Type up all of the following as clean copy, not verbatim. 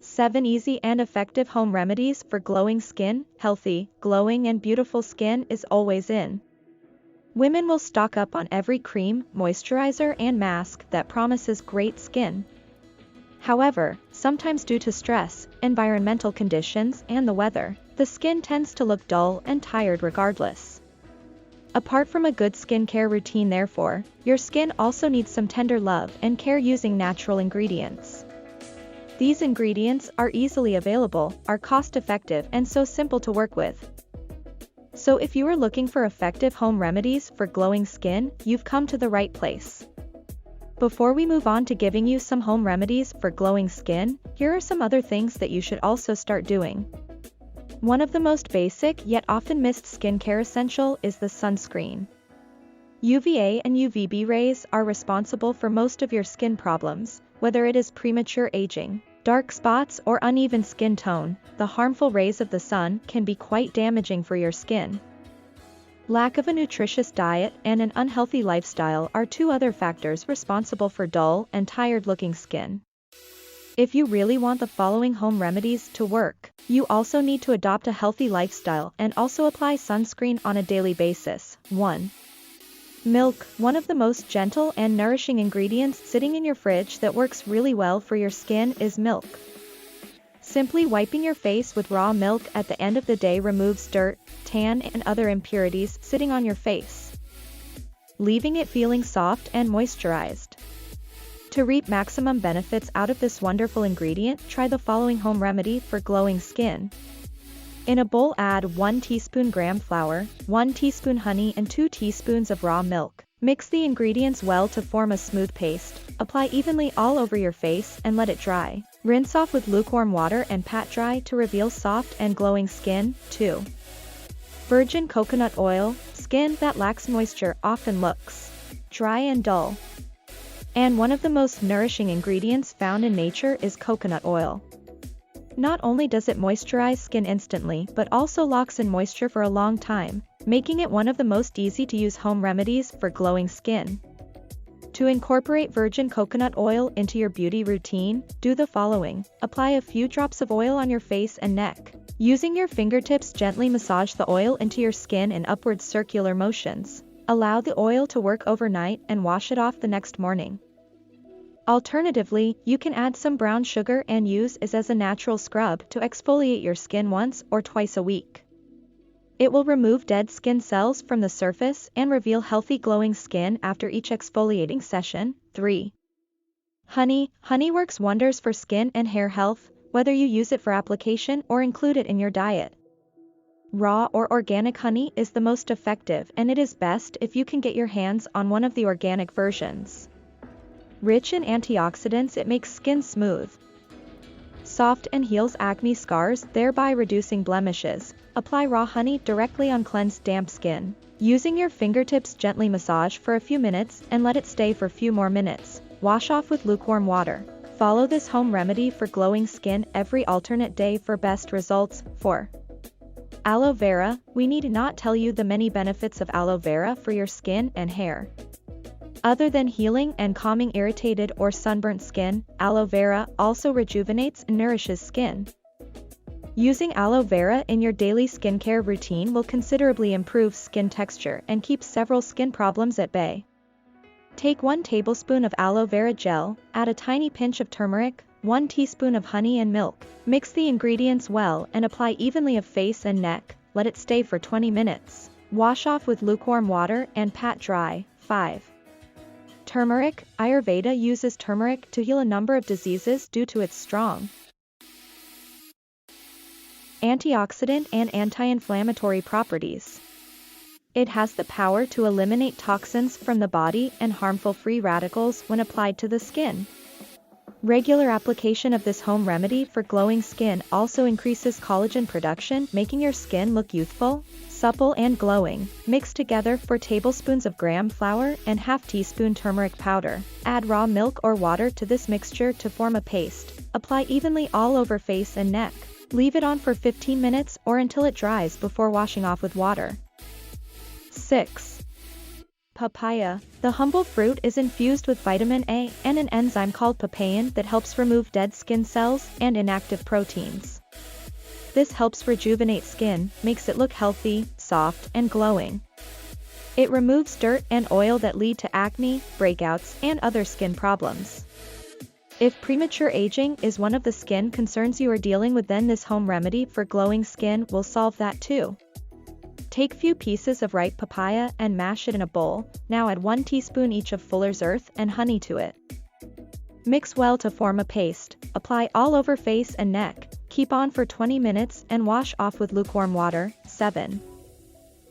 7 Easy and effective home remedies for glowing skin. Healthy, glowing and beautiful skin is always in. Women will stock up on every cream, moisturizer and mask that promises great skin. However, sometimes due to stress, environmental conditions and the weather, the skin tends to look dull and tired regardless. Apart from a good skincare routine therefore, your skin also needs some tender love and care using natural ingredients. These ingredients are easily available, are cost-effective and so simple to work with. So if you are looking for effective home remedies for glowing skin, you've come to the right place. Before we move on to giving you some home remedies for glowing skin, here are some other things that you should also start doing. One of the most basic yet often missed skincare essential is the sunscreen. UVA and UVB rays are responsible for most of your skin problems, whether it is premature aging, dark spots or uneven skin tone. The harmful rays of the sun can be quite damaging for your skin. Lack of a nutritious diet and an unhealthy lifestyle are two other factors responsible for dull and tired-looking skin. If you really want the following home remedies to work, you also need to adopt a healthy lifestyle and also apply sunscreen on a daily basis. 1. Milk, one of the most gentle and nourishing ingredients sitting in your fridge that works really well for your skin is milk. Simply wiping your face with raw milk at the end of the day removes dirt, tan and other impurities sitting on your face, leaving it feeling soft and moisturized. To reap maximum benefits out of this wonderful ingredient, try the following home remedy for glowing skin. In a bowl add 1 teaspoon gram flour, 1 teaspoon honey and 2 teaspoons of raw milk. Mix the ingredients well to form a smooth paste. Apply evenly all over your face and let it dry. Rinse off with lukewarm water and pat dry to reveal soft and glowing skin. 2. Virgin coconut oil. Skin that lacks moisture often looks dry and dull. And one of the most nourishing ingredients found in nature is coconut oil. Not only does it moisturize skin instantly but also locks in moisture for a long time, making it one of the most easy to use home remedies for glowing skin. To incorporate virgin coconut oil into your beauty routine, do the following. Apply a few drops of oil on your face and neck. Using your fingertips, gently massage the oil into your skin in upward circular motions. Allow the oil to work overnight and wash it off the next morning. Alternatively, you can add some brown sugar and use it as a natural scrub to exfoliate your skin once or twice a week. It will remove dead skin cells from the surface and reveal healthy glowing skin after each exfoliating session. 3. Honey. Honey works wonders for skin and hair health, whether you use it for application or include it in your diet. Raw or organic honey is the most effective, and it is best if you can get your hands on one of the organic versions. Rich in antioxidants, it makes skin smooth, soft and heals acne scars, thereby reducing blemishes. Apply raw honey directly on cleansed damp skin. Using your fingertips, gently massage for a few minutes and let it stay for a few more minutes. Wash off with lukewarm water. Follow this home remedy for glowing skin every alternate day for best results. 4. Aloe vera. We need not tell you the many benefits of aloe vera for your skin and hair. Other than healing and calming irritated or sunburnt skin, aloe vera also rejuvenates and nourishes skin. Using aloe vera in your daily skincare routine will considerably improve skin texture and keep several skin problems at bay. Take 1 tablespoon of aloe vera gel, add a tiny pinch of turmeric, 1 teaspoon of honey and milk. Mix the ingredients well and apply evenly of face and neck. Let it stay for 20 minutes. Wash off with lukewarm water and pat dry. 5. Turmeric. Ayurveda uses turmeric to heal a number of diseases due to its strong antioxidant and anti-inflammatory properties. It has the power to eliminate toxins from the body and harmful free radicals when applied to the skin. Regular application of this home remedy for glowing skin also increases collagen production, making your skin look youthful, supple and glowing. Mix together 4 tablespoons of gram flour and ½ teaspoon turmeric powder. Add raw milk or water to this mixture to form a paste. Apply evenly all over face and neck. Leave it on for 15 minutes or until it dries before washing off with water. 6. Papaya. The humble fruit is infused with vitamin A and an enzyme called papain that helps remove dead skin cells and inactive proteins. This helps rejuvenate skin, makes it look healthy, soft, and glowing. It removes dirt and oil that lead to acne, breakouts, and other skin problems. If premature aging is one of the skin concerns you are dealing with, then this home remedy for glowing skin will solve that too. Take few pieces of ripe papaya and mash it in a bowl. Now add 1 teaspoon each of Fuller's Earth and honey to it. Mix well to form a paste. Apply all over face and neck. Keep on for 20 minutes and wash off with lukewarm water. 7.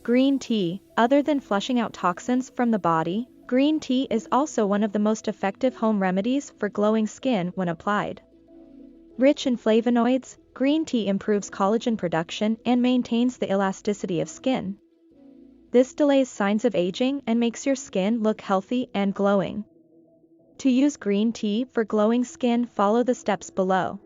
Green tea. Other than flushing out toxins from the body, green tea is also one of the most effective home remedies for glowing skin when applied. Rich in flavonoids, green tea improves collagen production and maintains the elasticity of skin. This delays signs of aging and makes your skin look healthy and glowing. To use green tea for glowing skin, follow the steps below.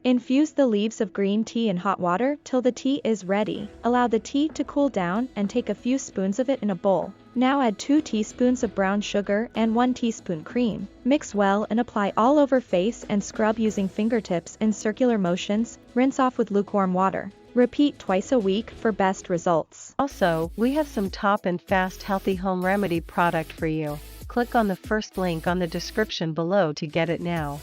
Infuse the leaves of green tea in hot water till the tea is ready. Allow the tea to cool down and take a few spoons of it in a bowl. Now add 2 teaspoons of brown sugar and 1 teaspoon cream. Mix well and apply all over face and scrub using fingertips in circular motions. Rinse off with lukewarm water. Repeat twice a week for best results. Also, we have some top and fast healthy home remedy product for you. Click on the first link on the description below to get it now.